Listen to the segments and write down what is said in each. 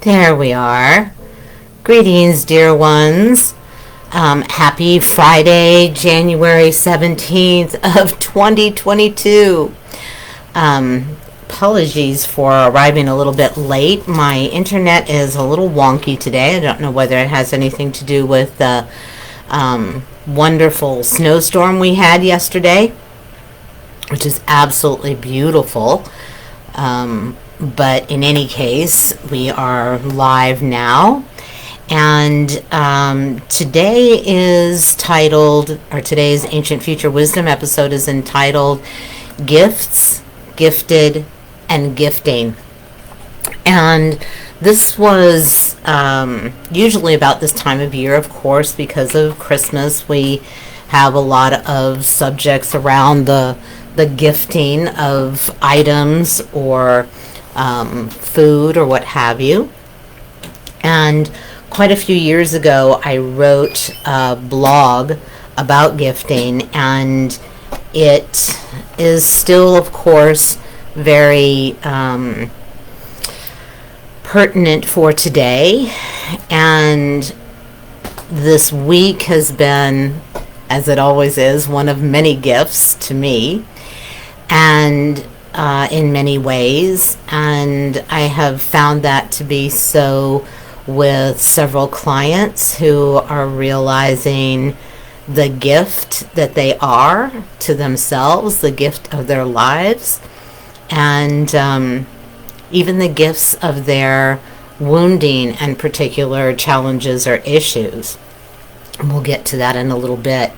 There we are. Greetings, dear ones. Happy Friday, January 17th of 2022. Apologies for arriving a little bit late. My internet is a little wonky today. I don't know whether it has anything to do with the wonderful snowstorm we had yesterday, which is absolutely beautiful. But in any case, we are live now. And today is titled, or today's Ancient Future Wisdom episode is entitled Gifts, Gifted, and Gifting. And this was usually about this time of year, of course, because of Christmas. We have a lot of subjects around the gifting of items or food or what have you. And quite a few years ago, I wrote a blog about gifting, and it is still, of course, very pertinent for today. And this week has been, as it always is, one of many gifts to me, and in many ways. And I have found that to be so with several clients who are realizing the gift that they are to themselves, the gift of their lives, and even the gifts of their wounding and particular challenges or issues. And we'll get to that in a little bit.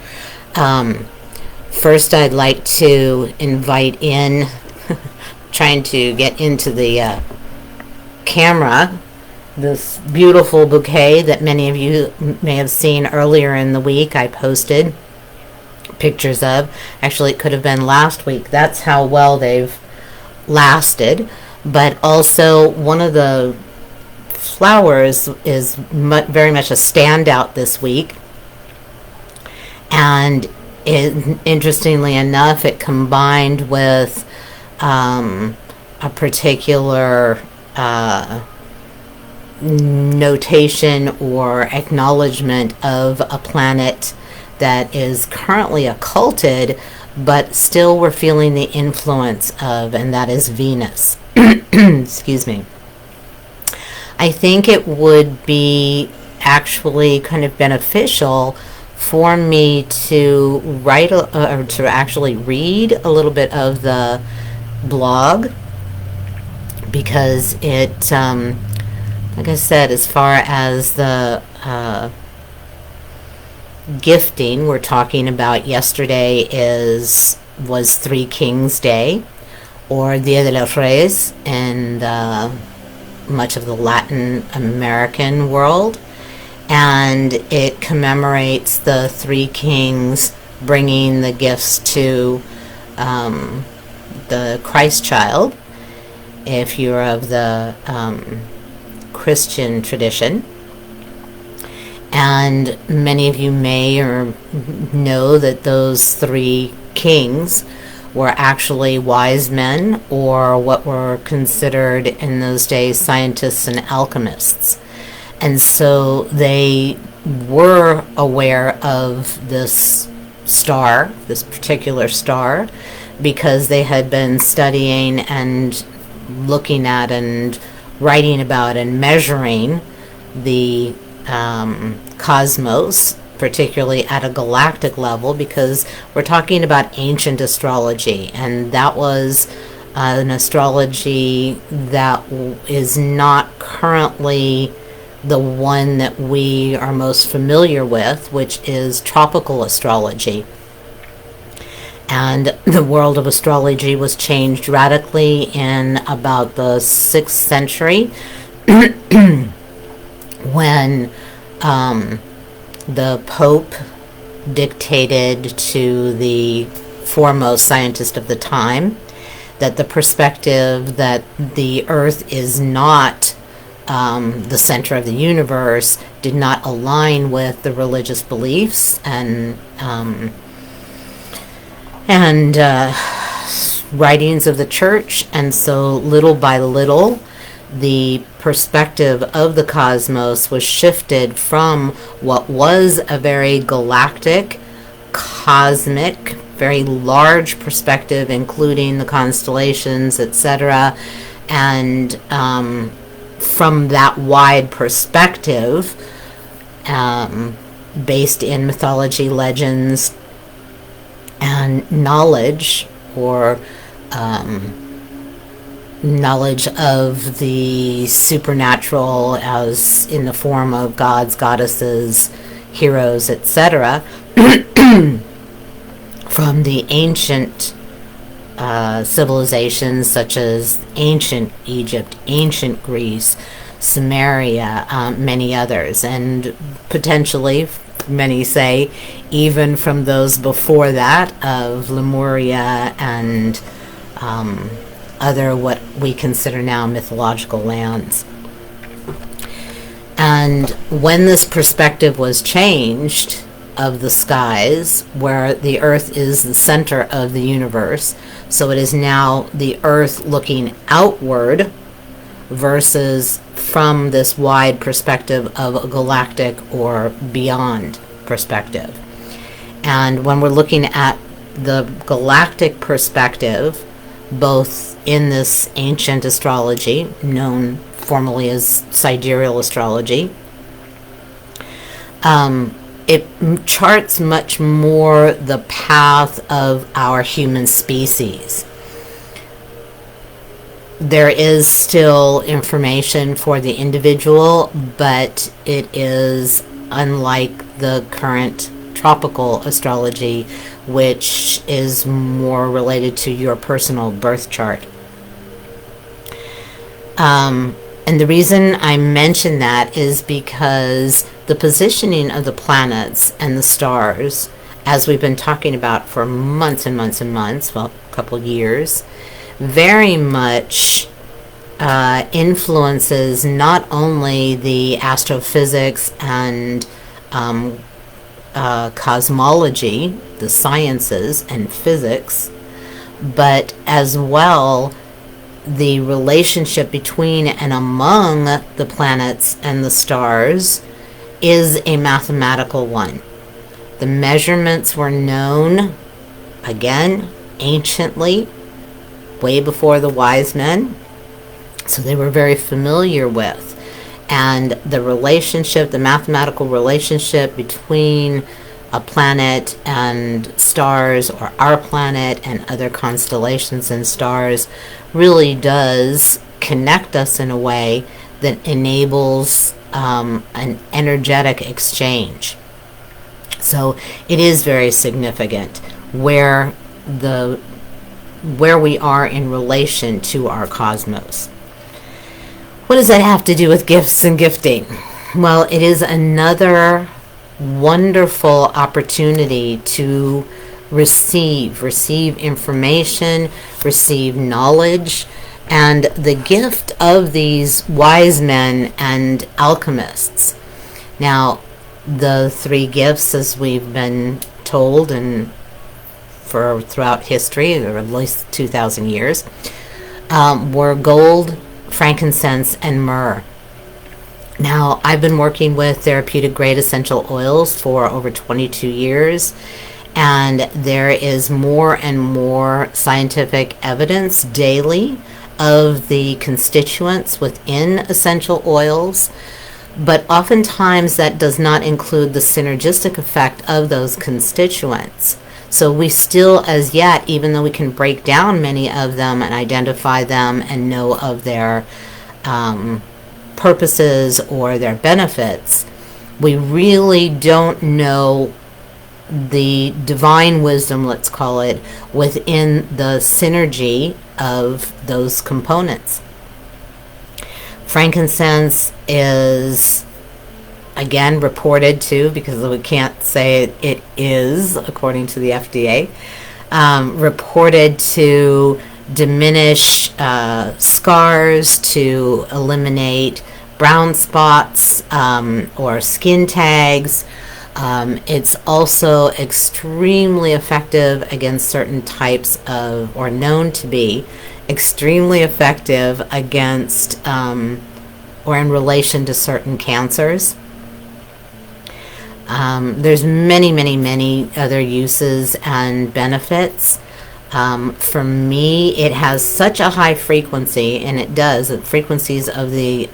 First, I'd like to invite in, trying to get into the camera, this beautiful bouquet that many of you may have seen earlier in the week. I posted pictures of. Actually, it could have been last week. That's how well they've lasted. But also, one of the flowers is very much a standout this week. And interestingly enough, it combined with a particular notation or acknowledgement of a planet that is currently occulted, but still we're feeling the influence of, and that is Venus. Excuse me. I think it would be actually kind of beneficial for me to write or to actually read a little bit of the blog, because it like I said, as far as the gifting we're talking about, yesterday was Three Kings Day, or Dia de los Reyes in much of the Latin American world, and it commemorates the three kings bringing the gifts to the Christ child, if you're of the Christian tradition. And many of you may or know that those three kings were actually wise men, or what were considered in those days scientists and alchemists. And so they were aware of this star, this particular star, because they had been studying and looking at and writing about and measuring the cosmos, particularly at a galactic level, because we're talking about ancient astrology, and that was an astrology that is not currently the one that we are most familiar with, which is tropical astrology. And the world of astrology was changed radically in about the 6th century when the Pope dictated to the foremost scientist of the time that the perspective that the Earth is not the center of the universe did not align with the religious beliefs and writings of the church. And so little by little the perspective of the cosmos was shifted from what was a very galactic, cosmic, very large perspective, including the constellations, etc., and from that wide perspective, based in mythology, legends, and knowledge, or knowledge of the supernatural as in the form of gods, goddesses, heroes, etc., from the ancient civilizations such as ancient Egypt, ancient Greece, Sumeria, many others, and potentially, many say, even from those before that of Lemuria and other what we consider now mythological lands. And when this perspective was changed of the skies, where the earth is the center of the universe, so it is now the earth looking outward versus from this wide perspective of a galactic or beyond perspective. And when we're looking at the galactic perspective, both in this ancient astrology, known formally as sidereal astrology, it charts much more the path of our human species. There is still information for the individual, but it is unlike the current tropical astrology, which is more related to your personal birth chart. And the reason I mention that is because the positioning of the planets and the stars, as we've been talking about for months and months and months, well, a couple years, very much influences not only the astrophysics and cosmology, the sciences and physics, but as well the relationship between and among the planets and the stars is a mathematical one. The measurements were known, again, anciently, way before the wise men, so they were very familiar with. And the relationship, the mathematical relationship between a planet and stars, or our planet and other constellations and stars, really does connect us in a way that enables an energetic exchange. So it is very significant where we are in relation to our cosmos. What does that have to do with gifts and gifting? Well, it is another wonderful opportunity to receive information, receive knowledge, and the gift of these wise men and alchemists. Now, the three gifts, as we've been told and for throughout history, or at least 2,000 years, were gold, frankincense, and myrrh. Now, I've been working with therapeutic grade essential oils for over 22 years, and there is more and more scientific evidence daily of the constituents within essential oils, but oftentimes that does not include the synergistic effect of those constituents. So we still, as yet, even though we can break down many of them and identify them and know of their purposes or their benefits, we really don't know the divine wisdom, let's call it, within the synergy of those components. Frankincense is, again, reported to, because we can't say it is, according to the FDA, reported to diminish scars, to eliminate brown spots or skin tags. It's also extremely effective against certain types of, or known to be, extremely effective against or in relation to certain cancers. There's many other uses and benefits. For me, it has such a high frequency, and it does. The frequencies of the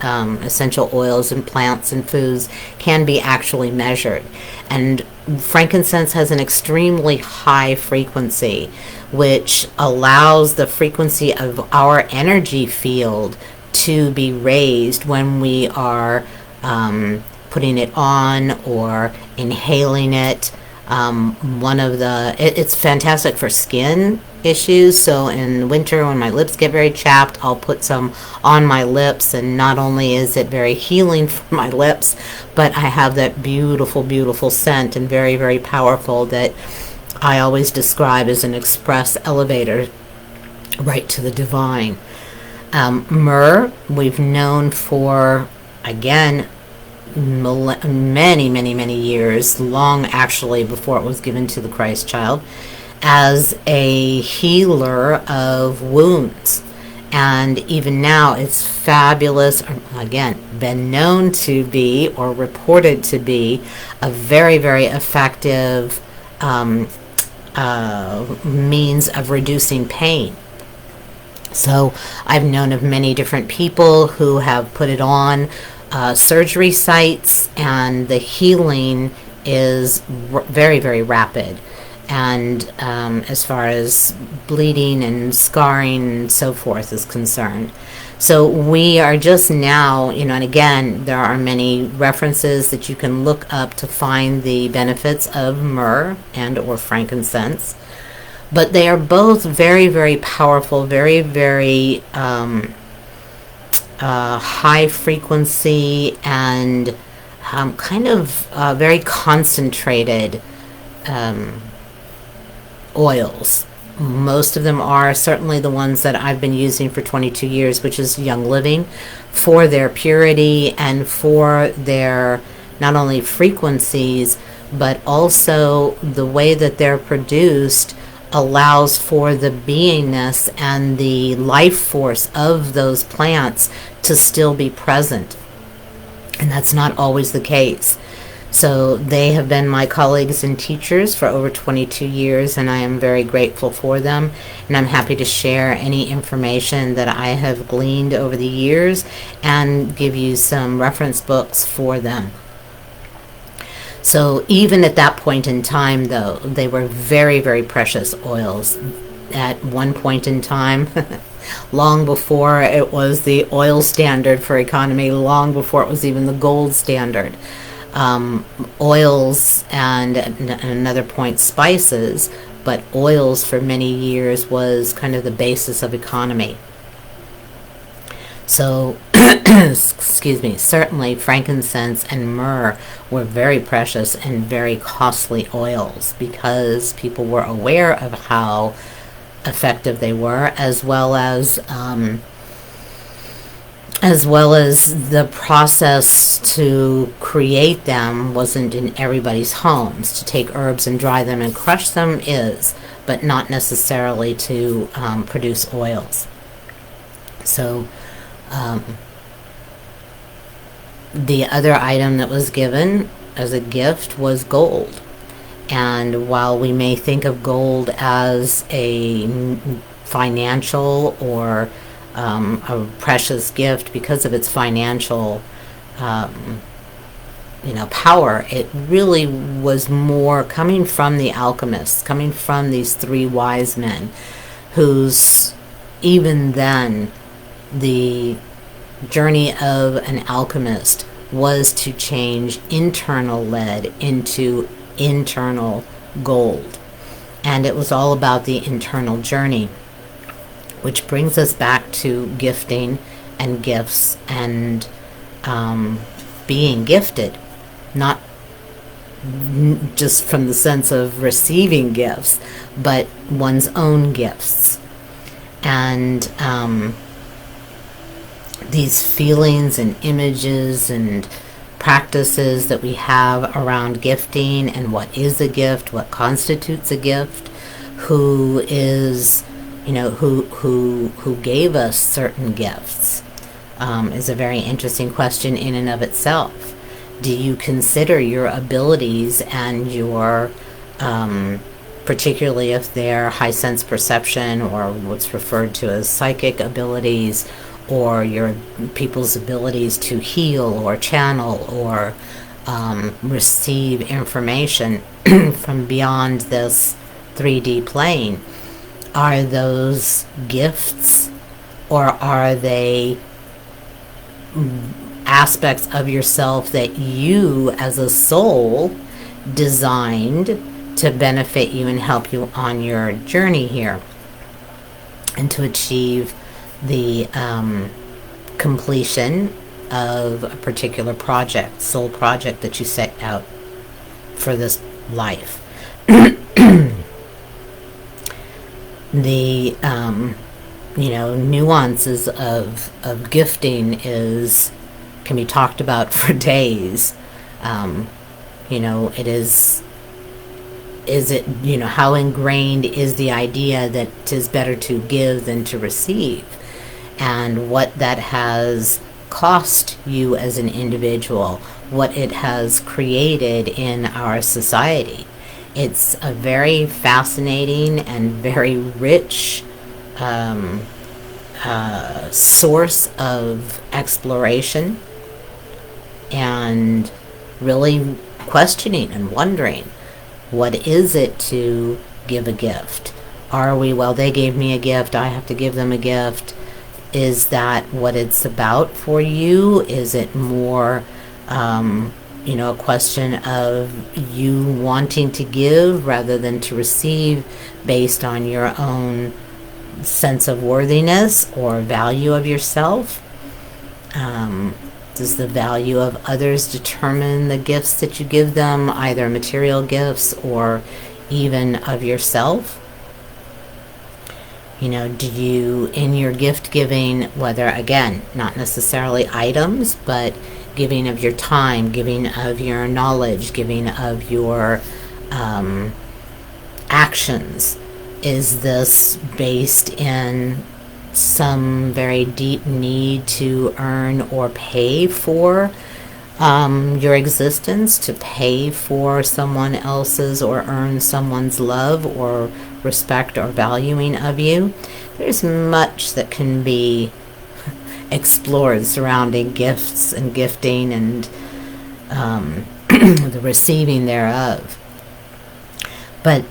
essential oils and plants and foods can be actually measured. And frankincense has an extremely high frequency, which allows the frequency of our energy field to be raised when we are putting it on or inhaling it. It's fantastic for skin issues. So in winter, when my lips get very chapped, I'll put some on my lips, and not only is it very healing for my lips, but I have that beautiful scent, and very powerful, that I always describe as an express elevator right to the divine. Myrrh, we've known for, again, many years, long actually before it was given to the Christ child, as a healer of wounds. And even now it's fabulous, again, been known to be or reported to be a very effective means of reducing pain. So I've known of many different people who have put it on surgery sites, and the healing is very rapid. And as far as bleeding and scarring and so forth is concerned. So we are just now, and again, there are many references that you can look up to find the benefits of myrrh and or frankincense. But they are both very powerful, very high frequency, and very concentrated oils. Most of them are, certainly the ones that I've been using for 22 years, which is Young Living, for their purity and for their not only frequencies, but also the way that they're produced allows for the beingness and the life force of those plants to still be present. And that's not always the case. So they have been my colleagues and teachers for over 22 years, and I am very grateful for them. And I'm happy to share any information that I have gleaned over the years and give you some reference books for them. So even at that point in time, though, they were very precious oils. At one point in time, long before it was the oil standard for economy, long before it was even the gold standard, oils, and another point, spices, but oils for many years was kind of the basis of economy. So, excuse me, certainly frankincense and myrrh were very precious and very costly oils because people were aware of how effective they were, as well as the process to create them wasn't in everybody's homes. To take herbs and dry them and crush them is, but not necessarily to produce oils. So the other item that was given as a gift was gold. And while we may think of gold as a financial or a precious gift because of its financial power, it really was more coming from the alchemists, coming from these three wise men, whose, even then, the journey of an alchemist was to change internal lead into internal gold. And it was all about the internal journey, which brings us back to gifting and gifts and being gifted, not just from the sense of receiving gifts, but one's own gifts. And these feelings and images and practices that we have around gifting and what is a gift, what constitutes a gift, who is who gave us certain gifts, is a very interesting question in and of itself. Do you consider your abilities and your, particularly if they're high sense perception or what's referred to as psychic abilities, or your people's abilities to heal or channel or receive information from beyond this 3D plane, are those gifts, or are they aspects of yourself that you as a soul designed to benefit you and help you on your journey here and to achieve the completion of a particular project, soul project that you set out for this life? The nuances of gifting can be talked about for days. How ingrained is the idea that it is better to give than to receive, and what that has cost you as an individual, what it has created in our society. It's a very fascinating and very rich source of exploration, and really questioning and wondering, what is it to give a gift? Are we, well, they gave me a gift, I have to give them a gift? Is that what it's about for you? Is it more a question of you wanting to give rather than to receive, based on your own sense of worthiness or value of yourself? Does the value of others determine the gifts that you give them, either material gifts or even of yourself? Do you, in your gift giving, whether, again, not necessarily items, but giving of your time, giving of your knowledge, giving of your actions, is this based in some very deep need to earn or pay for your existence, to pay for someone else's or earn someone's love or respect or valuing of you? There's much that can be explored surrounding gifts and gifting and the receiving thereof. But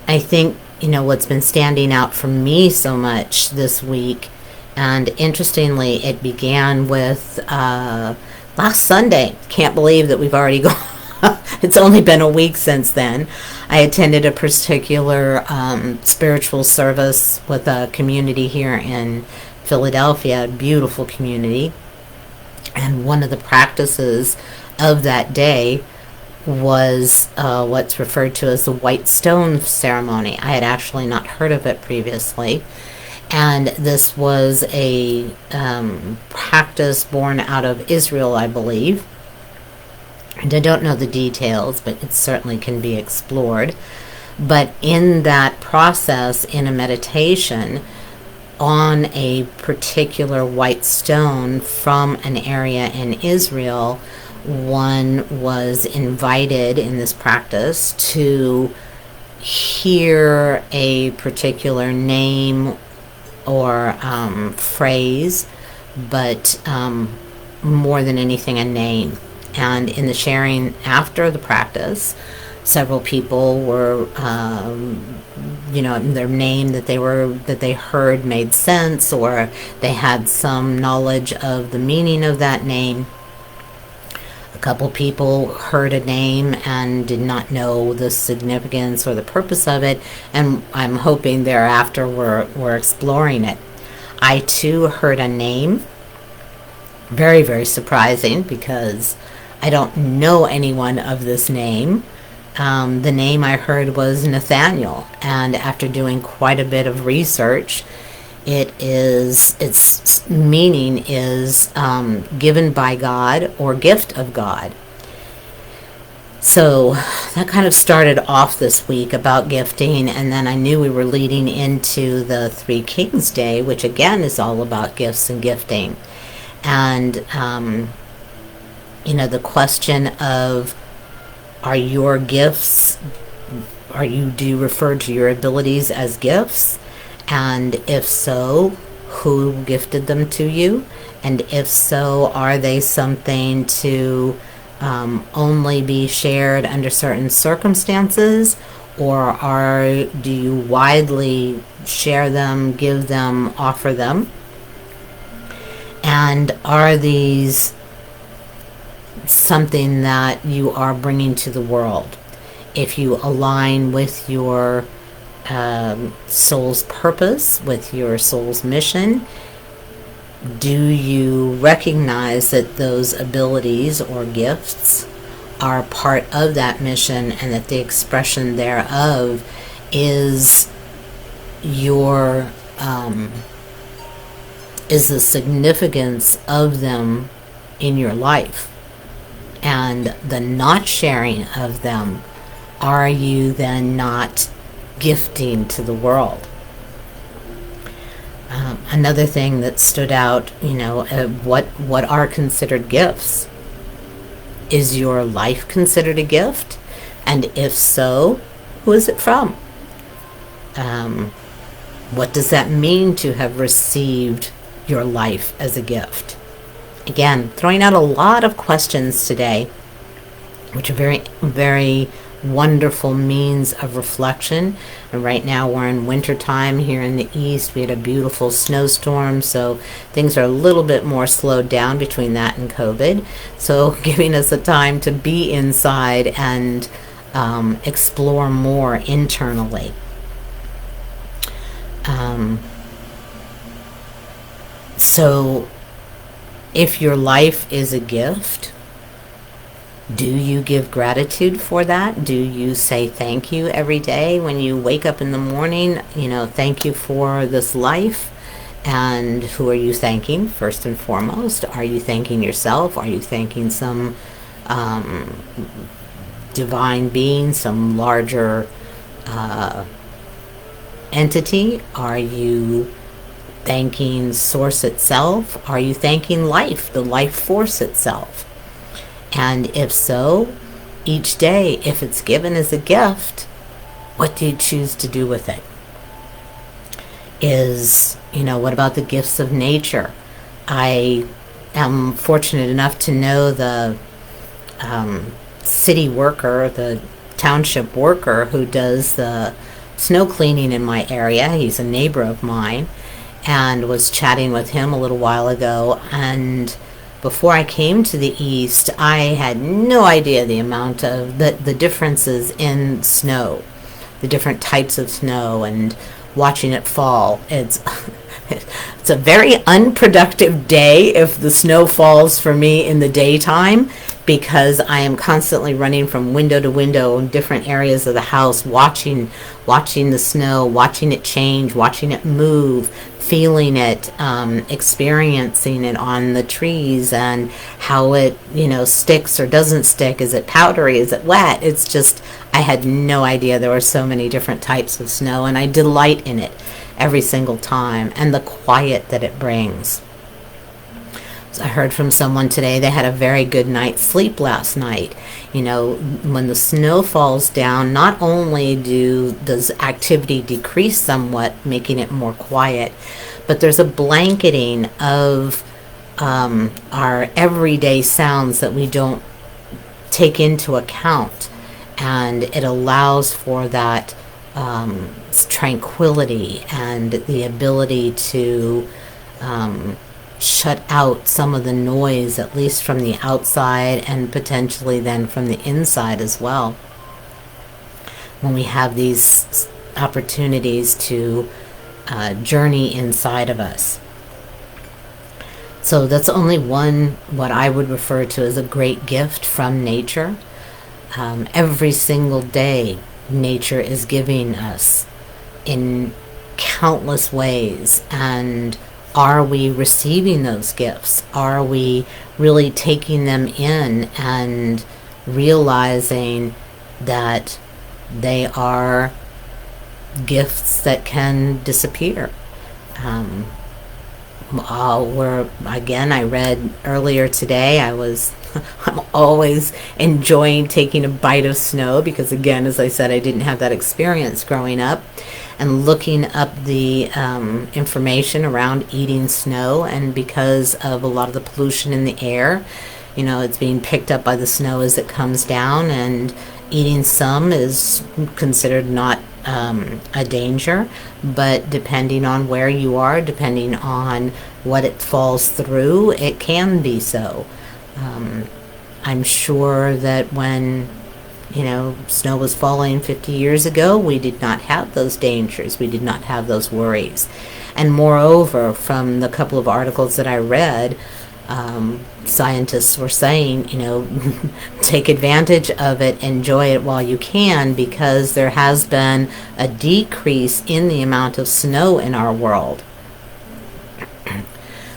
I think, what's been standing out for me so much this week, and interestingly, it began with last Sunday. Can't believe that we've already gone. It's only been a week since then. I attended a particular spiritual service with a community here in Philadelphia, a beautiful community. And one of the practices of that day was what's referred to as the white stone ceremony. I had actually not heard of it previously. And this was a practice born out of Israel, I believe. And I don't know the details, but it certainly can be explored. But in that process, in a meditation, on a particular white stone from an area in Israel, one was invited in this practice to hear a particular name or phrase, but more than anything, a name. And in the sharing after the practice, several people were, their name that they heard made sense, or they had some knowledge of the meaning of that name. A couple people heard a name and did not know the significance or the purpose of it, and I'm hoping thereafter we're exploring it. I too heard a name, very, very surprising, because I don't know anyone of this name. The name I heard was Nathaniel, and after doing quite a bit of research, its meaning is given by God or gift of God. So that kind of started off this week about gifting, and then I knew we were leading into the Three Kings Day, which again is all about gifts and gifting. And, the question of, are your gifts, do you refer to your abilities as gifts? And if so, who gifted them to you? And if so, are they something to only be shared under certain circumstances, or do you widely share them, give them, offer them? And are these something that you are bringing to the world? If you align with your soul's purpose, with your soul's mission, do you recognize that those abilities or gifts are part of that mission, and that the expression thereof is your is the significance of them in your life? And the not sharing of them, are you then not gifting to the world? Another thing that stood out, what are considered gifts? Is your life considered a gift? And if so, who is it from? What does that mean to have received your life as a gift? Again, throwing out a lot of questions today, which are very, very wonderful means of reflection. And right now we're in winter time here in the east. We had a beautiful snowstorm, so things are a little bit more slowed down between that and COVID, so giving us a time to be inside and explore more internally. So if your life is a gift, do you give gratitude for that? Do you say thank you every day when you wake up in the morning? Thank you for this life. And who are you thanking first and foremost? Are you thanking yourself? Are you thanking some divine being, some larger entity? Are you thanking Source itself? Are you thanking life, the life force itself? And if so, each day, if it's given as a gift, what do you choose to do with it? What about the gifts of nature? I am fortunate enough to know the city worker, the township worker who does the snow cleaning in my area. He's a neighbor of mine, and was chatting with him a little while ago. And before I came to the East, I had no idea the amount of the differences in snow, the different types of snow, and watching it fall. It's a very unproductive day if the snow falls for me in the daytime, because I am constantly running from window to window in different areas of the house, watching the snow, watching it change, watching it move, feeling it, experiencing it on the trees, and how it, sticks or doesn't stick. Is it powdery? Is it wet? It's just, I had no idea there were so many different types of snow, and I delight in it every single time, and the quiet that it brings. So I heard from someone today they had a very good night's sleep last night. When the snow falls down, not only does activity decrease somewhat, making it more quiet, but there's a blanketing of our everyday sounds that we don't take into account, and it allows for that tranquility and the ability to shut out some of the noise, at least from the outside, and potentially then from the inside as well, when we have these opportunities to journey inside of us. So that's only one, what I would refer to as a great gift from nature. Every single day, nature is giving us in countless ways. And are we receiving those gifts? Are we really taking them in and realizing that they are gifts that can disappear. I read earlier today, I'm always enjoying taking a bite of snow because, again, as I said, I didn't have that experience growing up, and looking up the information around eating snow. And because of a lot of the pollution in the air, it's being picked up by the snow as it comes down, and eating some is considered not a danger, but depending on where you are, depending on what it falls through, it can be so. I'm sure that when snow was falling 50 years ago, we did not have those dangers, we did not have those worries. And moreover, from the couple of articles that I read, scientists were saying, take advantage of it, enjoy it while you can, because there has been a decrease in the amount of snow in our world.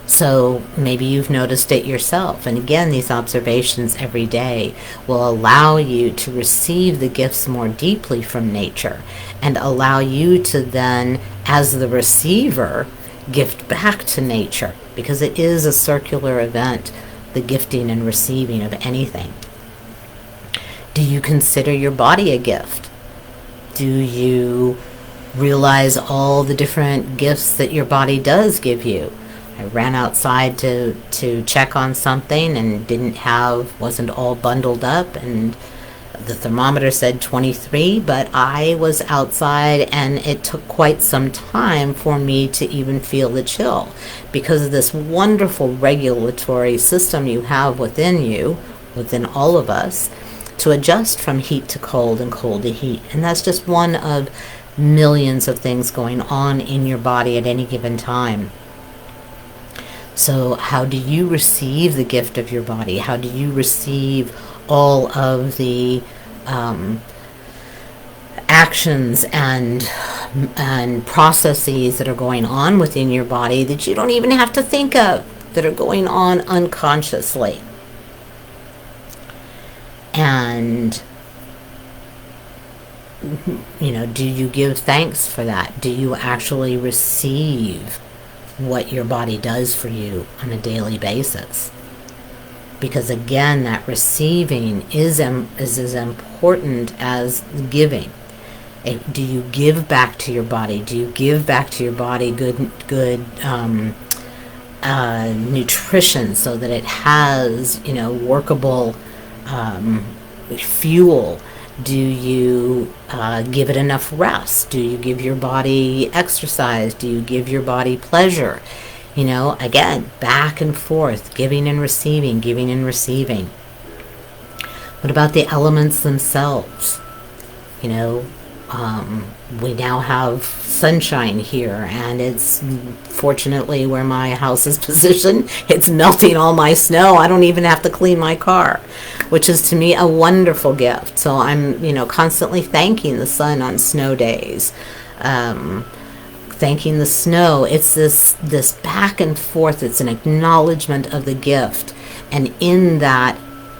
So maybe you've noticed it yourself. And again, these observations every day will allow you to receive the gifts more deeply from nature, and allow you to then, as the receiver, gift back to nature, because it is a circular event, the gifting and receiving of anything. Do you consider your body a gift? Do you realize all the different gifts that your body does give you? I ran outside to check on something and wasn't all bundled up, and the thermometer said 23, but I was outside and it took quite some time for me to even feel the chill, because of this wonderful regulatory system you have within you, within all of us, to adjust from heat to cold and cold to heat. And that's just one of millions of things going on in your body at any given time. So how do you receive the gift of your body? How do you receive all of the actions and processes that are going on within your body that you don't even have to think of, that are going on unconsciously? And do you give thanks for that? Do you actually receive what your body does for you on a daily basis? Because again, that receiving is as important as giving. Do you give back to your body? Do you give back to your body good nutrition, so that it has workable fuel? Do you give it enough rest? Do you give your body exercise? Do you give your body pleasure? Again, back and forth, giving and receiving, giving and receiving. What about the elements themselves? We now have sunshine here, and it's, fortunately, where my house is positioned, it's melting all my snow. I don't even have to clean my car, which is to me a wonderful gift. So I'm, constantly thanking the sun on snow days, thanking the snow. It's this back and forth. It's an acknowledgement of the gift, and in that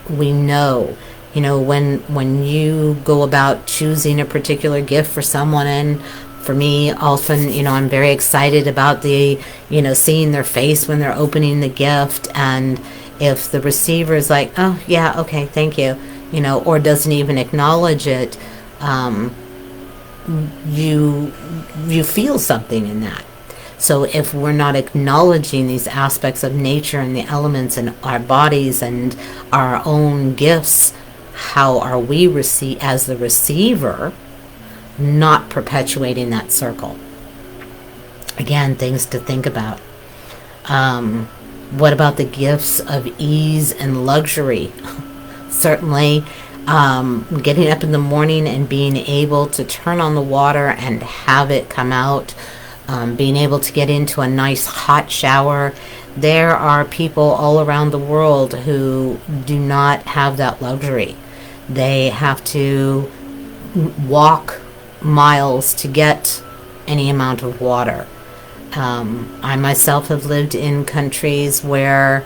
we know. When you go about choosing a particular gift for someone, and for me, often, I'm very excited about seeing their face when they're opening the gift, and if the receiver is like, oh, yeah, okay, thank you, or doesn't even acknowledge it, you feel something in that. So if we're not acknowledging these aspects of nature and the elements in our bodies and our own gifts, how are we as the receiver not perpetuating that circle? Again, things to think about. What about the gifts of ease and luxury? Certainly, getting up in the morning and being able to turn on the water and have it come out, being able to get into a nice hot shower. There are people all around the world who do not have that luxury. They have to walk miles to get any amount of water. I myself have lived in countries where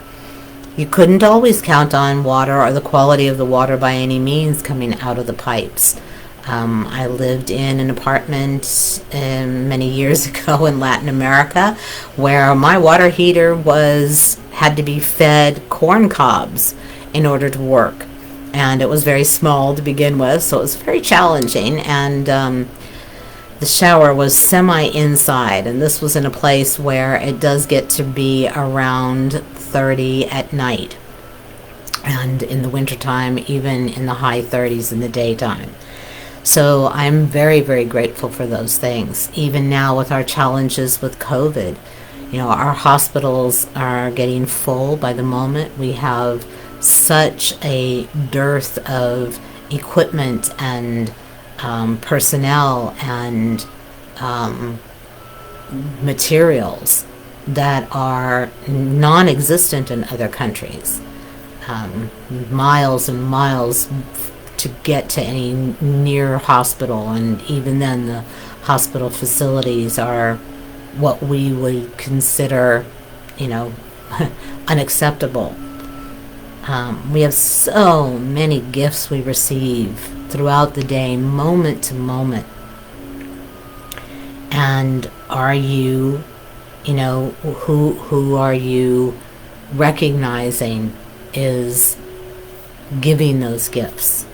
You couldn't always count on water or the quality of the water by any means coming out of the pipes. I lived in an apartment many years ago in Latin America where my water heater had to be fed corn cobs in order to work. And it was very small to begin with, so it was very challenging. And the shower was semi-inside, and this was in a place where it does get to be around 30 at night. And in the wintertime, even in the high 30s in the daytime. So I'm very, very grateful for those things. Even now with our challenges with COVID, our hospitals are getting full by the moment. We have such a dearth of equipment and personnel and materials that are non-existent in other countries. Miles and miles to get to any near hospital, and even then the hospital facilities are what we would consider, unacceptable. We have so many gifts we receive throughout the day, moment to moment. And are you, who are you recognizing is giving those gifts?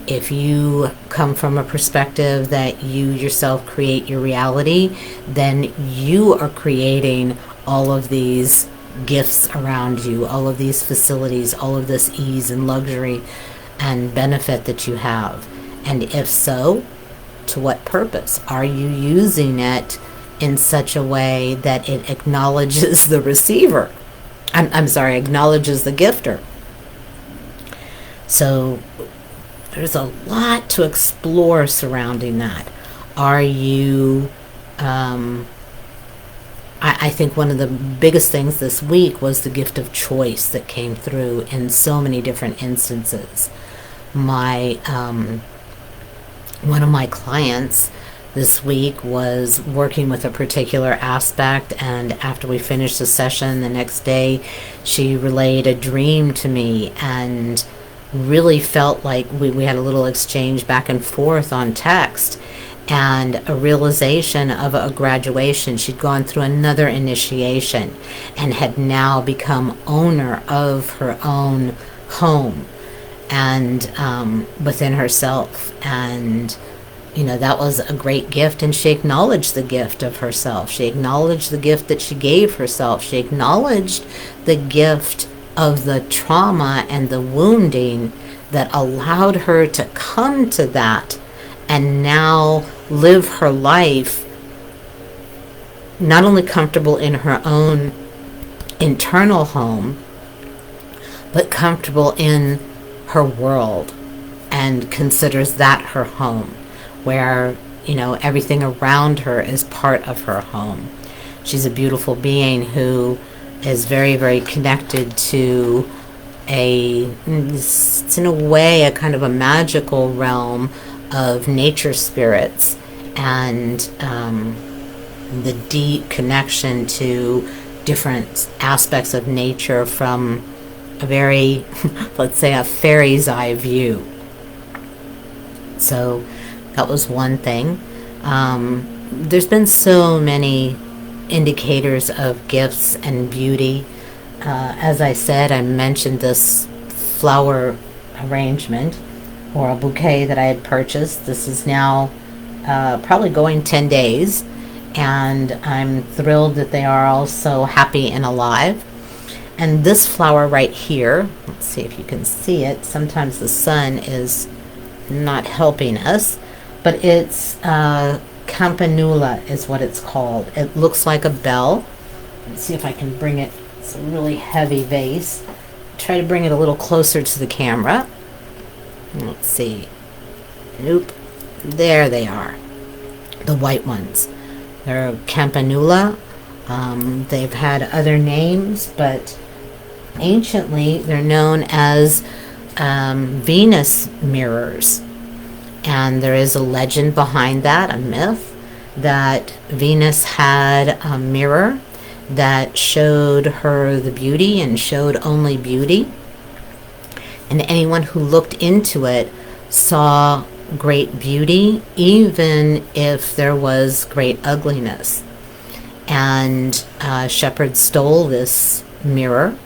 If you come from a perspective that you yourself create your reality, then you are creating all of these gifts around you, all of these facilities, all of this ease and luxury and benefit that you have. And if so, to what purpose? Are you using it in such a way that it acknowledges the receiver? Acknowledges the gifter. So there's a lot to explore surrounding that. Are you, I think one of the biggest things this week was the gift of choice that came through in so many different instances. One of my clients this week was working with a particular aspect, and after we finished the session the next day, she relayed a dream to me and really felt like we had a little exchange back and forth on text, and a realization of a graduation. She'd gone through another initiation and had now become owner of her own home and within herself. And that was a great gift, and she acknowledged the gift of herself. She acknowledged the gift that she gave herself. She acknowledged the gift of the trauma and the wounding that allowed her to come to that and now live her life not only comfortable in her own internal home, but comfortable in her world, and considers that her home, where everything around her is part of her home. She's a beautiful being who is very, very connected to it's in a way a kind of a magical realm of nature spirits, and the deep connection to different aspects of nature from a very, let's say, a fairy's eye view. So that was one thing. There's been so many indicators of gifts and beauty. As I said, I mentioned this flower arrangement or a bouquet that I had purchased. This is now probably going 10 days, and I'm thrilled that they are all so happy and alive. And this flower right here, let's see if you can see it. Sometimes the sun is not helping us, but it's Campanula is what it's called. It looks like a bell. Let's see if I can bring it. It's a really heavy vase. Try to bring it a little closer to the camera. Let's see. Nope. There they are. The white ones. They're Campanula. They've had other names, but anciently they're known as Venus mirrors. And there is a legend behind that, a myth, that Venus had a mirror that showed her the beauty and showed only beauty. And anyone who looked into it saw great beauty, even if there was great ugliness. And Shepherd stole this mirror,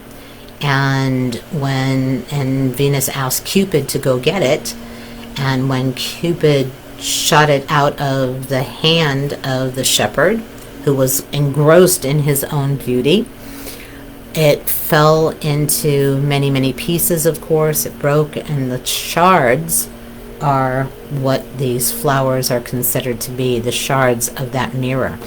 and Venus asked Cupid to go get it, and when Cupid shot it out of the hand of the shepherd, who was engrossed in his own beauty, it fell into many, many pieces, of course. It broke, and the shards are what these flowers are considered to be, the shards of that mirror.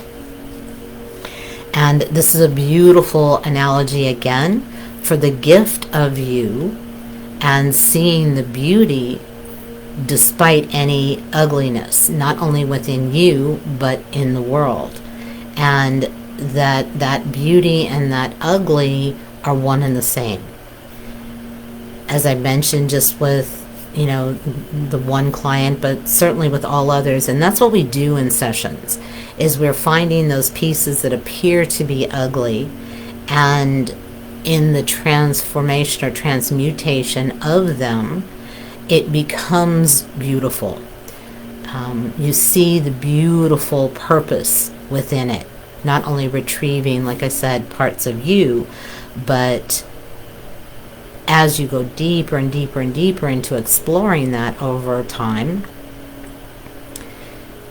And this is a beautiful analogy, again, for the gift of you and seeing the beauty despite any ugliness, not only within you, but in the world. And that beauty and that ugly are one and the same. As I mentioned, just with the one client, but certainly with all others, and that's what we do in sessions, is we're finding those pieces that appear to be ugly, and in the transformation or transmutation of them, it becomes beautiful. You see the beautiful purpose within it, not only retrieving, like I said, parts of you, but as you go deeper and deeper and deeper into exploring that over time,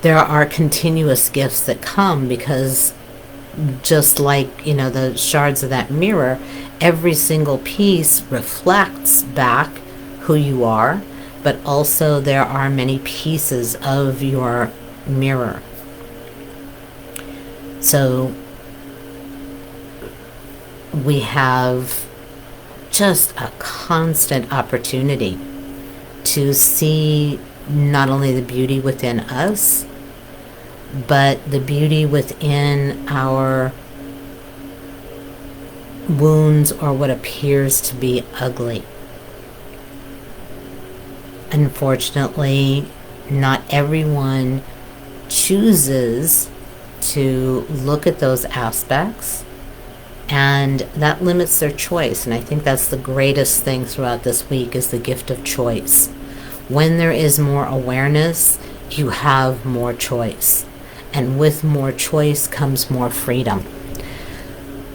there are continuous gifts that come, because just like, the shards of that mirror, every single piece reflects back who you are, but also there are many pieces of your mirror. So we have just a constant opportunity to see not only the beauty within us, but the beauty within our wounds or what appears to be ugly. Unfortunately, not everyone chooses to look at those aspects, and that limits their choice. And I think that's the greatest thing throughout this week, is the gift of choice. When there is more awareness, you have more choice. And with more choice comes more freedom.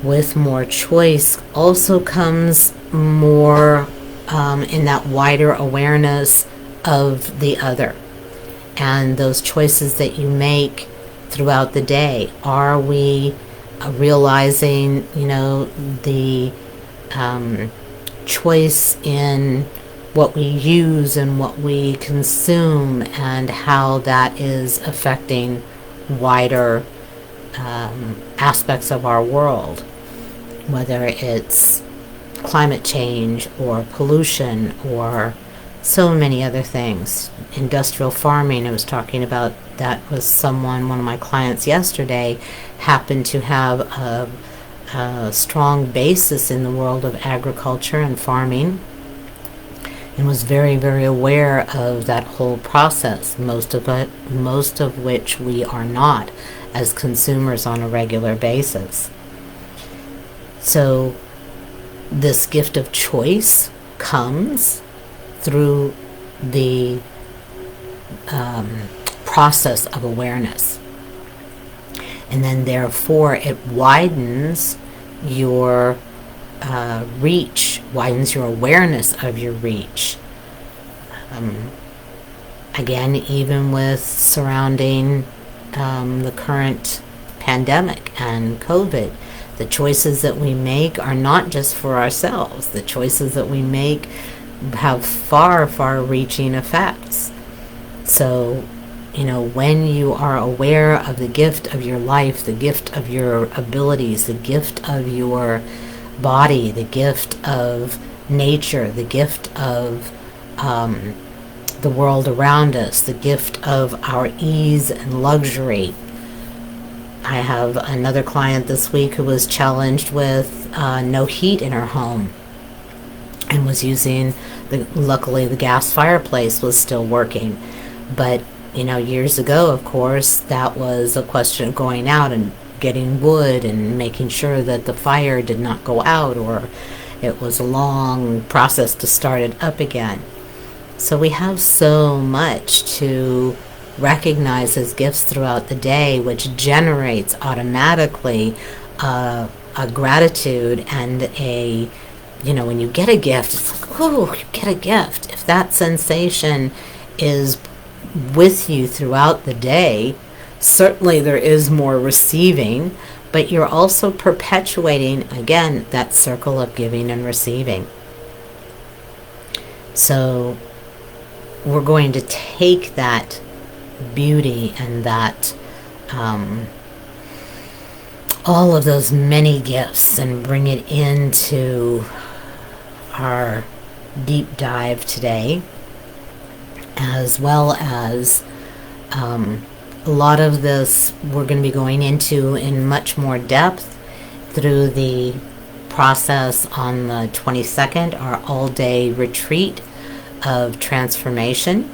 With more choice also comes more in that wider awareness of the other. And those choices that you make throughout the day, are we realizing, the choice in what we use and what we consume, and how that is affecting wider aspects of our world, whether it's climate change or pollution or so many other things. Industrial farming, I was talking about that with one of my clients yesterday, happened to have a strong basis in the world of agriculture and farming, and was very, very aware of that whole process, most of which we are not as consumers on a regular basis. So this gift of choice comes through the process of awareness. And then therefore it widens your reach, widens your awareness of your reach. Again, even with surrounding the current pandemic and COVID, the choices that we make are not just for ourselves. The choices that we make have far, far-reaching effects. So, when you are aware of the gift of your life, the gift of your abilities, the gift of your body, the gift of nature, the gift of the world around us, the gift of our ease and luxury. I have another client this week who was challenged with no heat in her home, and was using luckily the gas fireplace was still working. But years ago, of course, that was a question of going out and getting wood and making sure that the fire did not go out, or it was a long process to start it up again. So we have so much to recognize as gifts throughout the day, which generates automatically a gratitude and a, when you get a gift, it's like, oh, you get a gift. If that sensation is with you throughout the day, certainly there is more receiving, but you're also perpetuating, again, that circle of giving and receiving. So we're going to take that beauty and that all of those many gifts and bring it into our deep dive today, as well as a lot of this we're going to be going into in much more depth through the process on the 22nd, our all-day retreat of transformation.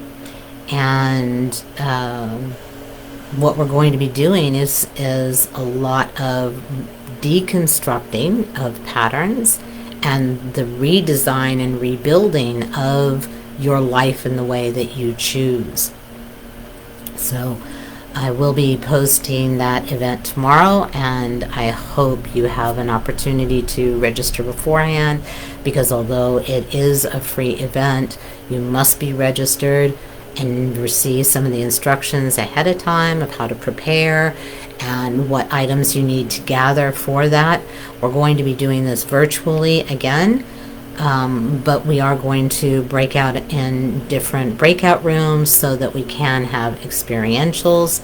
And what we're going to be doing is a lot of deconstructing of patterns and the redesign and rebuilding of your life in the way that you choose. So I will be posting that event tomorrow, and I hope you have an opportunity to register beforehand, because although it is a free event, you must be registered and receive some of the instructions ahead of time of how to prepare and what items you need to gather for that. We're going to be doing this virtually again, but we are going to break out in different breakout rooms so that we can have experientials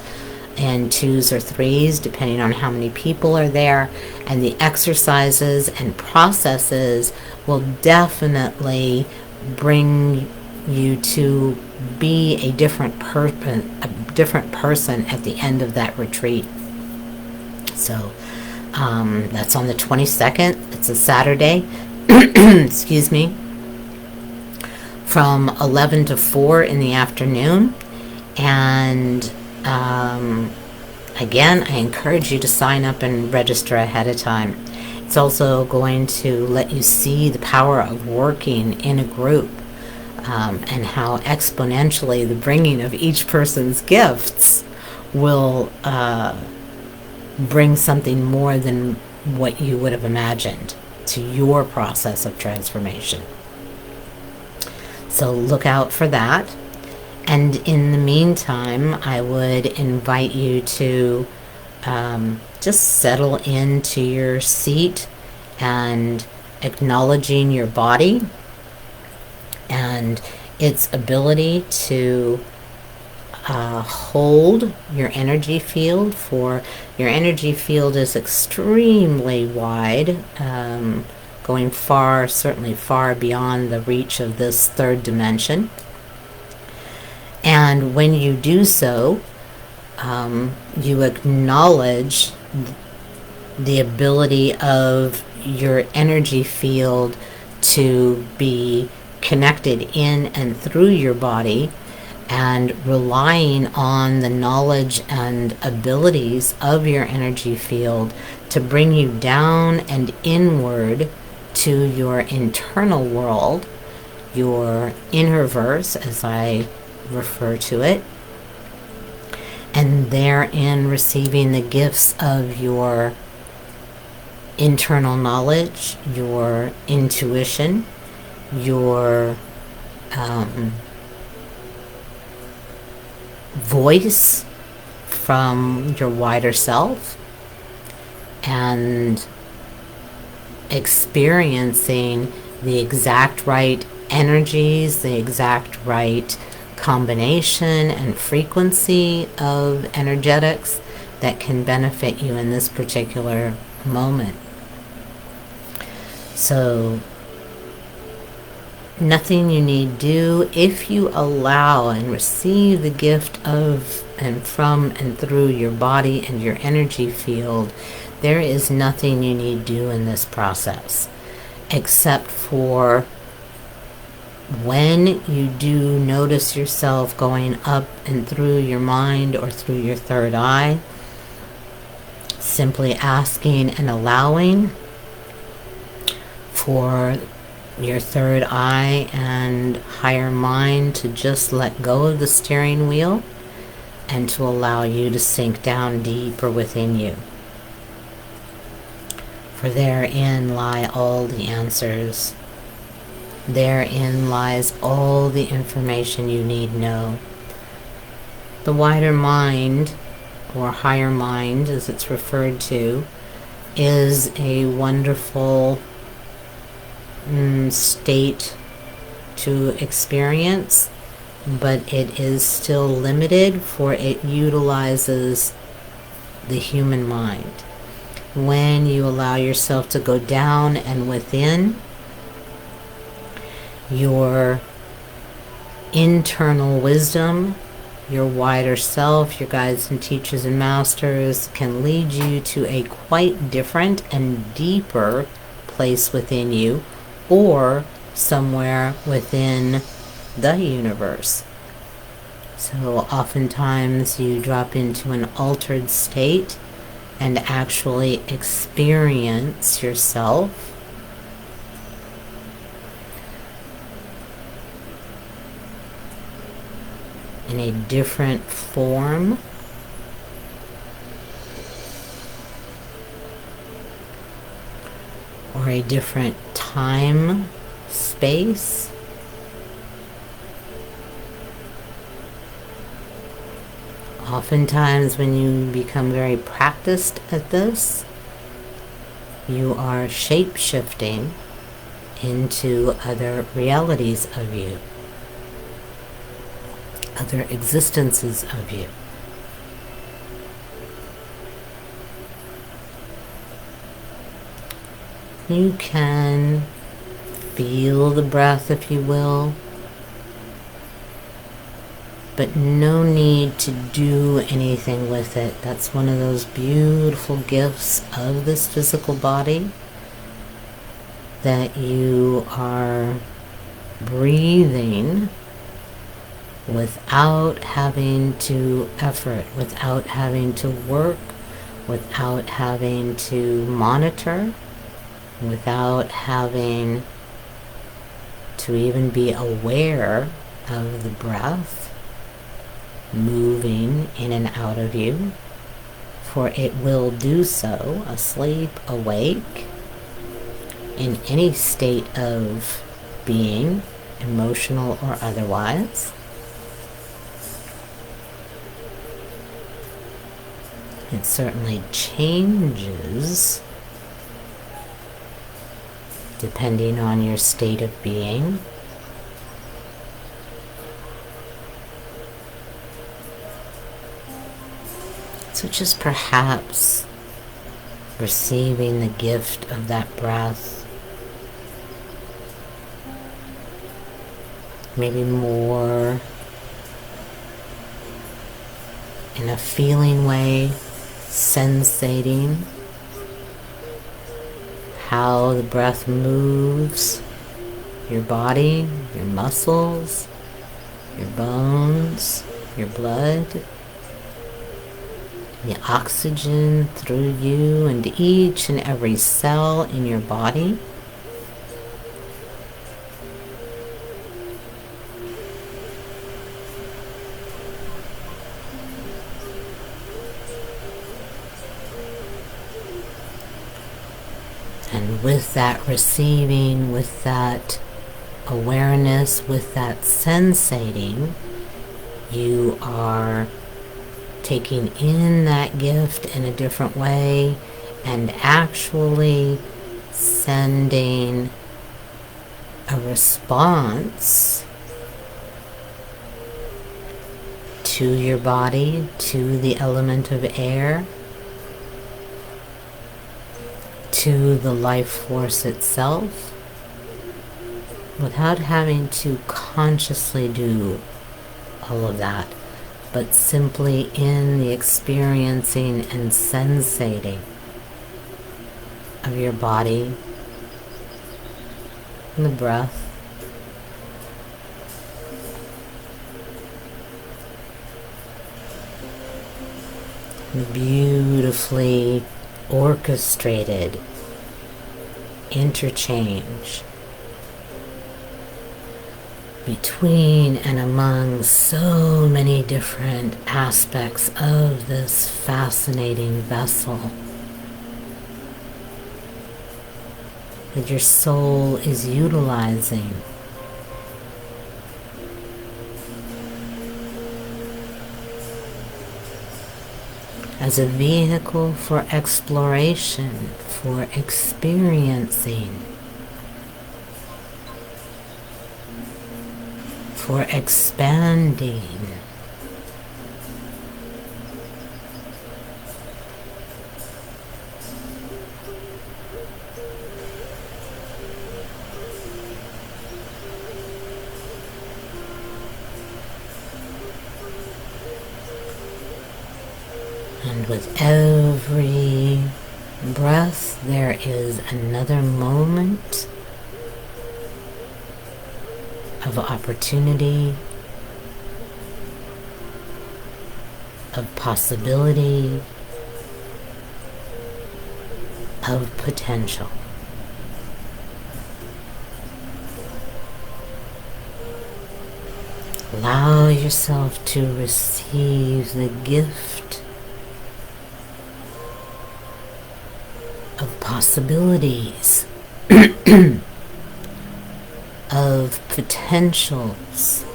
in 2s or 3s, depending on how many people are there. And the exercises and processes will definitely bring you to be a different person at the end of that retreat. So that's on the 22nd. It's a Saturday. Excuse me. From 11 to 4 in the afternoon. And again, I encourage you to sign up and register ahead of time. It's also going to let you see the power of working in a group. And how exponentially the bringing of each person's gifts will bring something more than what you would have imagined to your process of transformation. So look out for that. And in the meantime, I would invite you to just settle into your seat and acknowledging your body and its ability to hold your energy field. For your energy field is extremely wide, going far, certainly far beyond the reach of this third dimension. And when you do so, you acknowledge the ability of your energy field to be connected in and through your body, and relying on the knowledge and abilities of your energy field to bring you down and inward to your internal world, your inner verse, as I refer to it, and therein receiving the gifts of your internal knowledge, your intuition, your voice from your wider self, and experiencing the exact right energies, the exact right combination and frequency of energetics that can benefit you in this particular moment. So nothing you need do if you allow and receive the gift of and from and through your body and your energy field. There is nothing you need do in this process, except for when you do notice yourself going up and through your mind or through your third eye, simply asking and allowing for your third eye and higher mind to just let go of the steering wheel and to allow you to sink down deeper within you. For therein lie all the answers. Therein lies all the information you need know. The wider mind, or higher mind as it's referred to, is a wonderful state to experience, but it is still limited, for it utilizes the human mind. When you allow yourself to go down and within, your internal wisdom, your wider self, your guides and teachers and masters can lead you to a quite different and deeper place within you, or somewhere within the universe. So oftentimes you drop into an altered state and actually experience yourself in a different form, or a different time, space. Oftentimes when you become very practiced at this, you are shape-shifting into other realities of you, other existences of you. You can feel the breath, if you will, but no need to do anything with it. That's one of those beautiful gifts of this physical body, that you are breathing without having to effort, without having to work, without having to monitor, without having to even be aware of the breath moving in and out of you, for it will do so, asleep, awake, in any state of being, emotional or otherwise. It certainly changes depending on your state of being. So just perhaps receiving the gift of that breath, maybe more in a feeling way, sensating how the breath moves your body, your muscles, your bones, your blood, the oxygen through you and each and every cell in your body. And with that receiving, with that awareness, with that sensating, you are taking in that gift in a different way and actually sending a response to your body, to the element of air, to the life force itself, without having to consciously do all of that, but simply in the experiencing and sensating of your body and the breath. And beautifully orchestrated interchange between and among so many different aspects of this fascinating vessel that your soul is utilizing as a vehicle for exploration, for experiencing, for expanding. And with every breath, there is another moment of opportunity, of possibility, of potential. Allow yourself to receive the gift of possibilities, of potentials,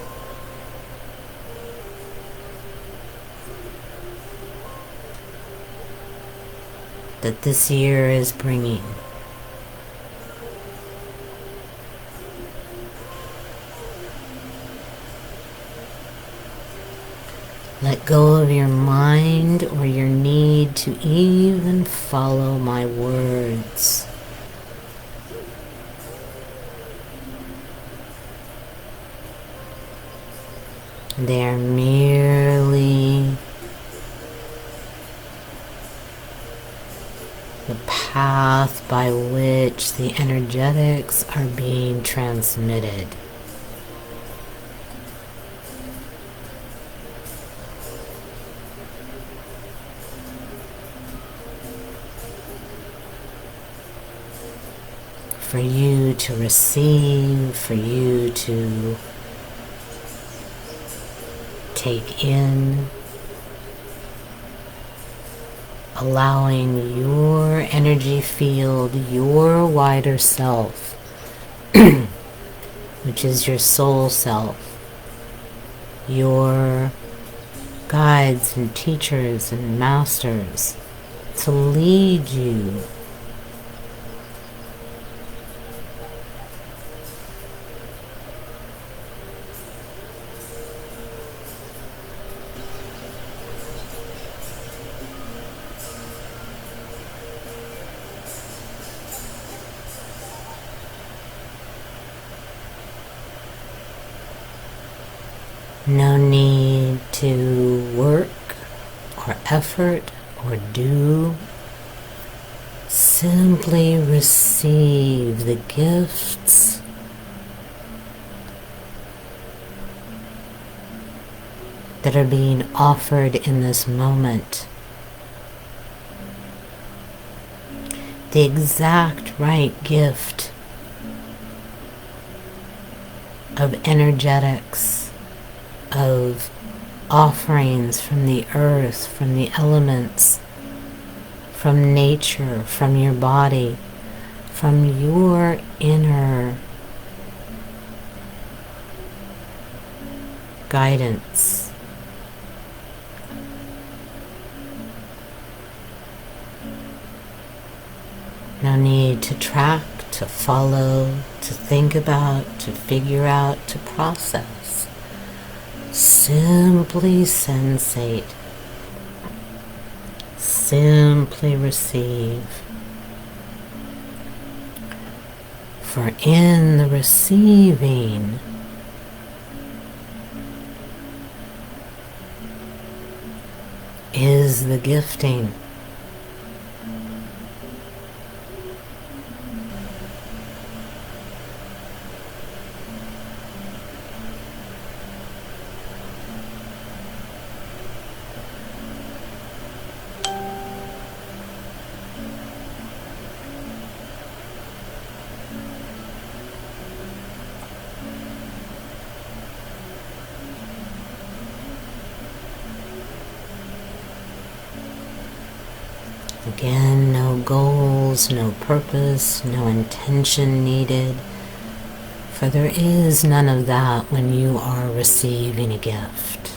that this year is bringing. Let go of your mind or your need to even follow my words. They are merely the path by which the energetics are being transmitted. For you to receive, for you to take in, allowing your energy field, your wider self, which is your soul self, your guides and teachers and masters, to lead you no need to work or effort or do. Simply receive the gifts that are being offered in this moment. The exact right gift of energetics, of offerings from the earth, from the elements, from nature, from your body, from your inner guidance. No need to track, to follow, to think about, to figure out, to process. Simply sensate. Simply receive. For in the receiving is the gifting. Again, no goals, no purpose, no intention needed, for there is none of that when you are receiving a gift.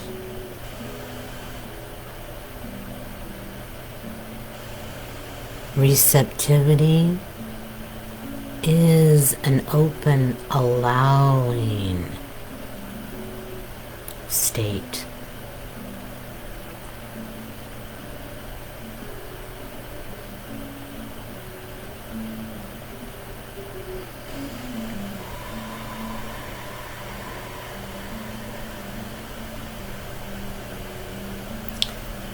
Receptivity is an open, allowing state.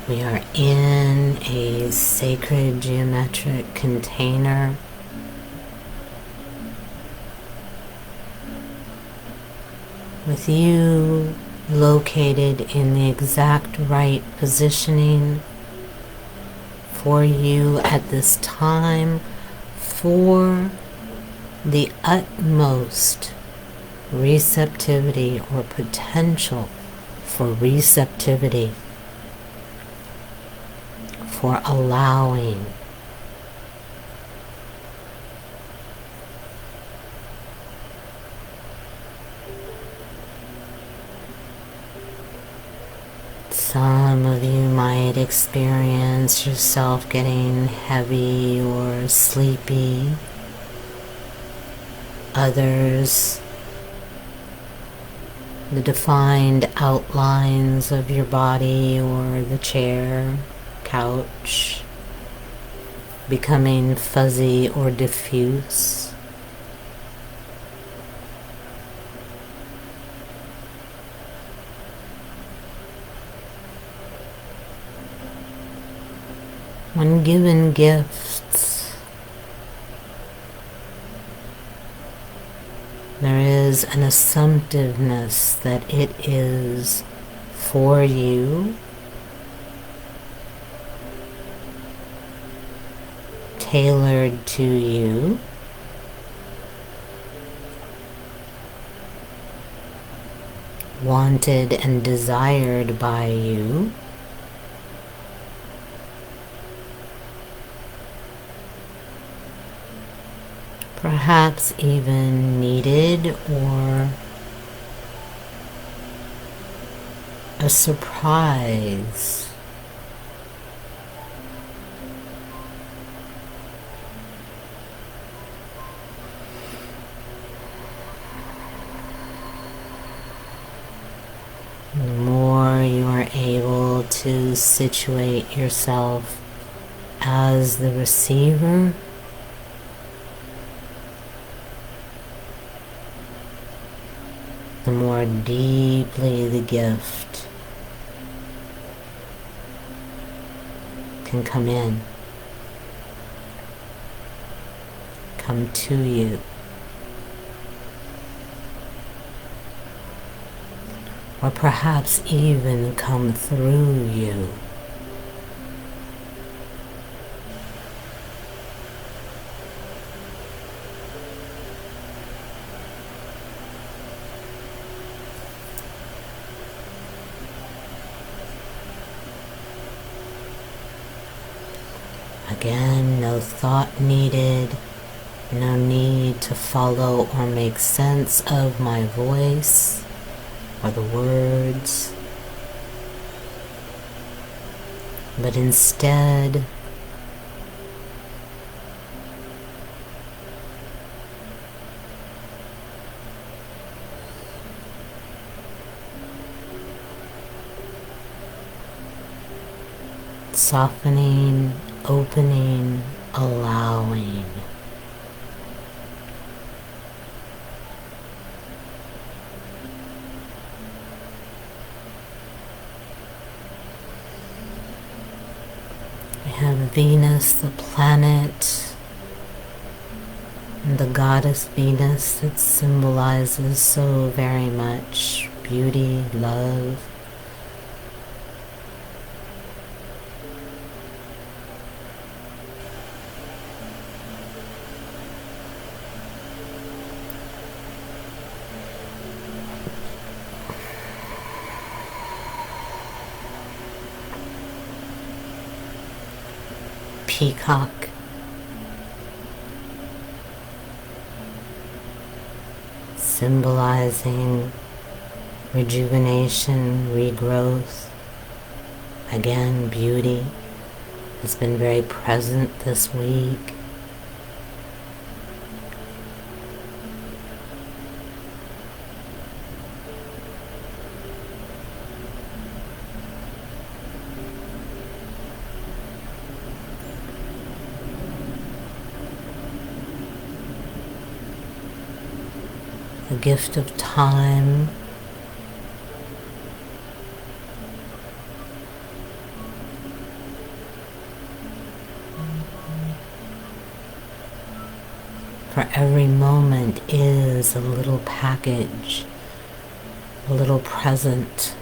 We are in a sacred geometric container. With you located in the exact right positioning for you at this time for the utmost receptivity or potential for receptivity, for allowing. Some of you might experience yourself getting heavy or sleepy. Others, the defined outlines of your body or the chair, couch, becoming fuzzy or diffuse. When given gifts, there is an assumptiveness that it is for you, tailored to you, wanted and desired by you. Perhaps even needed or a surprise. The more you are able to situate yourself as the receiver, the more deeply the gift can come in, come to you. Or perhaps even come through you. Again, no thought needed, no need to follow or make sense of my voice or the words, but instead softening, opening, allowing. We have Venus, the planet, and the goddess Venus that symbolizes so very much beauty, love. peacock, symbolizing rejuvenation, regrowth. Again, beauty has been very present this week. The gift of time, for every moment is a little package, a little present.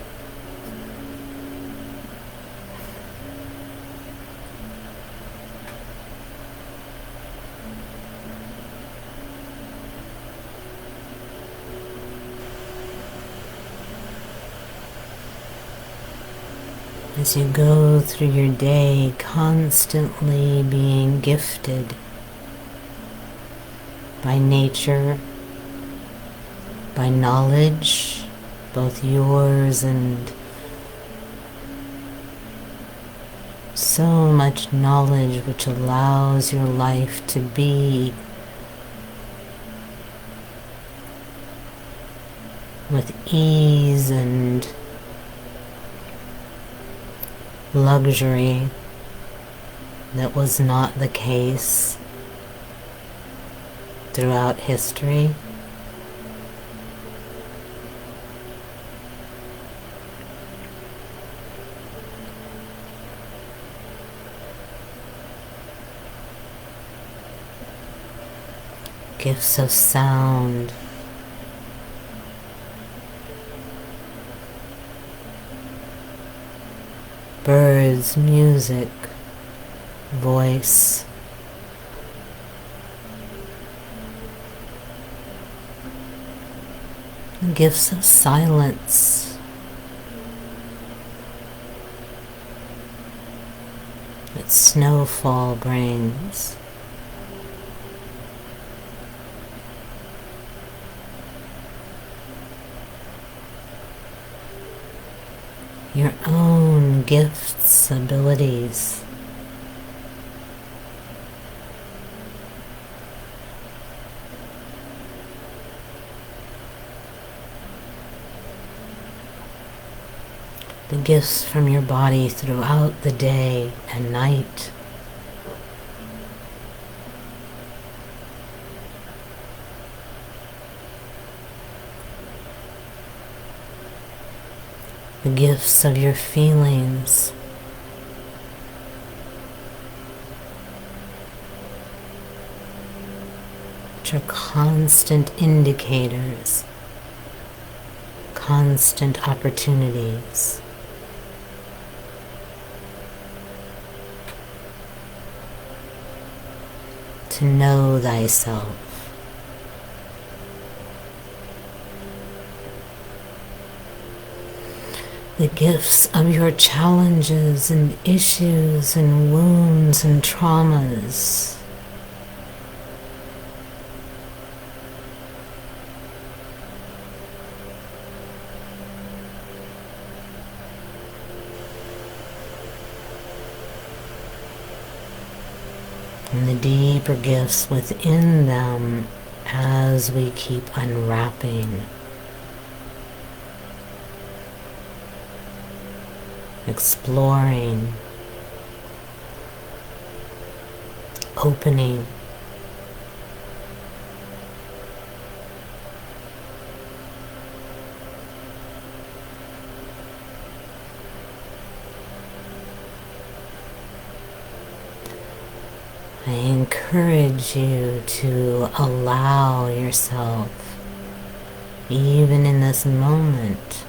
As you go through your day, constantly being gifted by nature, by knowledge, both yours and so much knowledge which allows your life to be with ease and luxury that was not the case throughout history. Gifts of sound, birds, music, voice, gifts of silence, that snowfall brings. Your own gifts, abilities. The gifts from your body throughout the day and night. The gifts of your feelings. Which are constant indicators, constant opportunities. To know thyself. The gifts of your challenges and issues and wounds and traumas. And the deeper gifts within them as we keep unwrapping. Exploring, opening, I encourage you to allow yourself, even in this moment,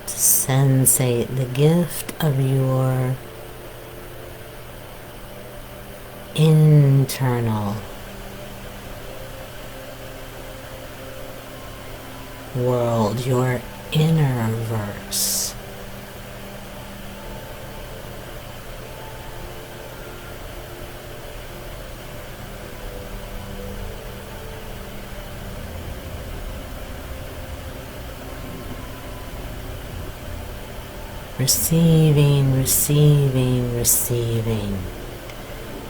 sensate the gift of your internal world, your inner verse. Receiving, receiving, receiving,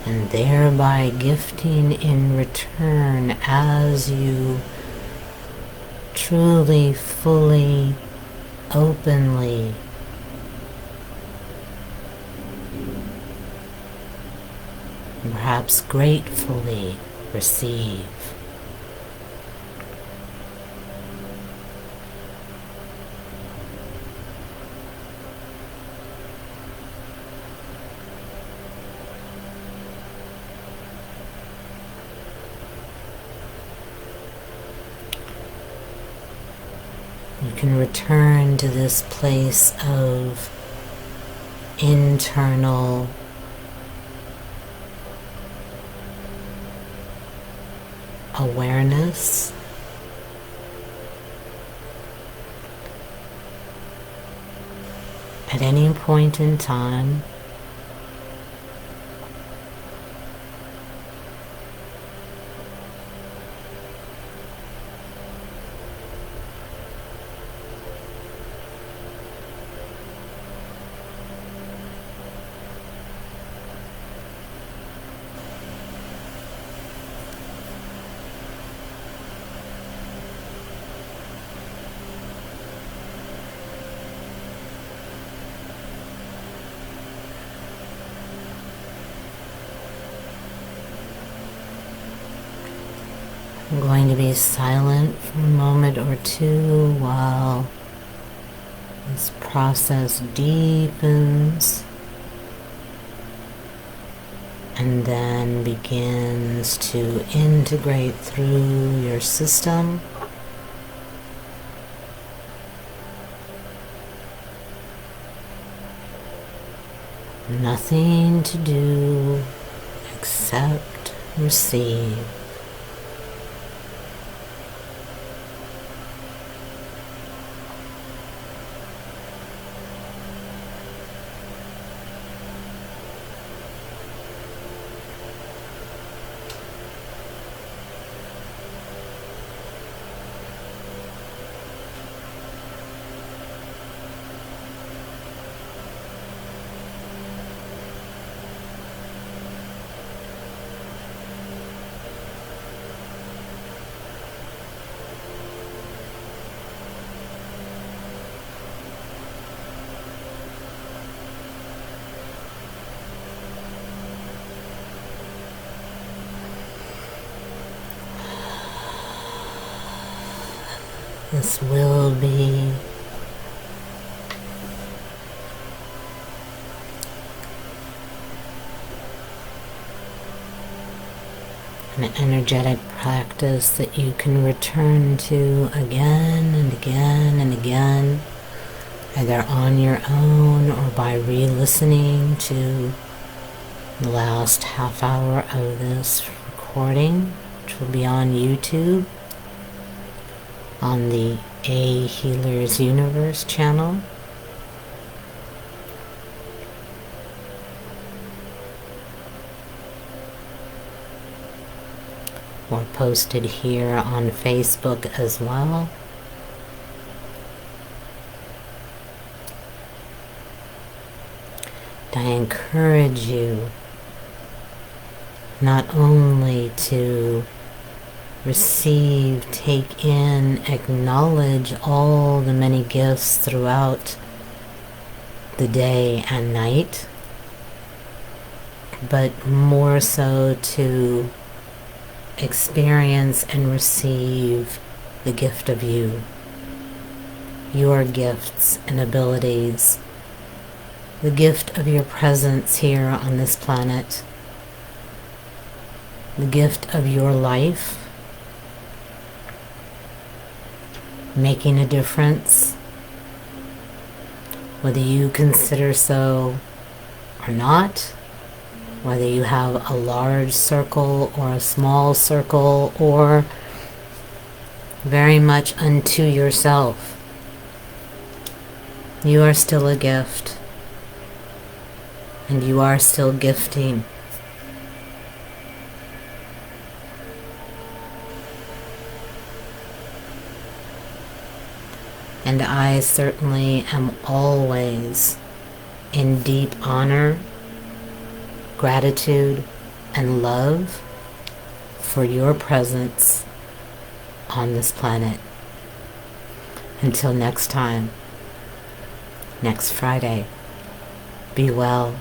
and thereby gifting in return as you truly, fully, openly perhaps gratefully receive. You can return to this place of internal awareness, at any point in time. I'm going to be silent for a moment or two while this process deepens and then begins to integrate through your system. Nothing to do except receive. This will be an energetic practice that you can return to again and again and again, either on your own or by re-listening to the last half hour of this recording, which will be on YouTube on the A Healer's Universe channel. Or posted here on Facebook as well. I encourage you not only to receive, take in, acknowledge all the many gifts throughout the day and night, but more so to experience and receive the gift of you, your gifts and abilities, the gift of your presence here on this planet, the gift of your life, making a difference, whether you consider so or not, whether you have a large circle or a small circle, or very much unto yourself. You are still a gift, and you are still gifting. And I certainly am always in deep honor, gratitude, and love for your presence on this planet. Until next time, next Friday, be well.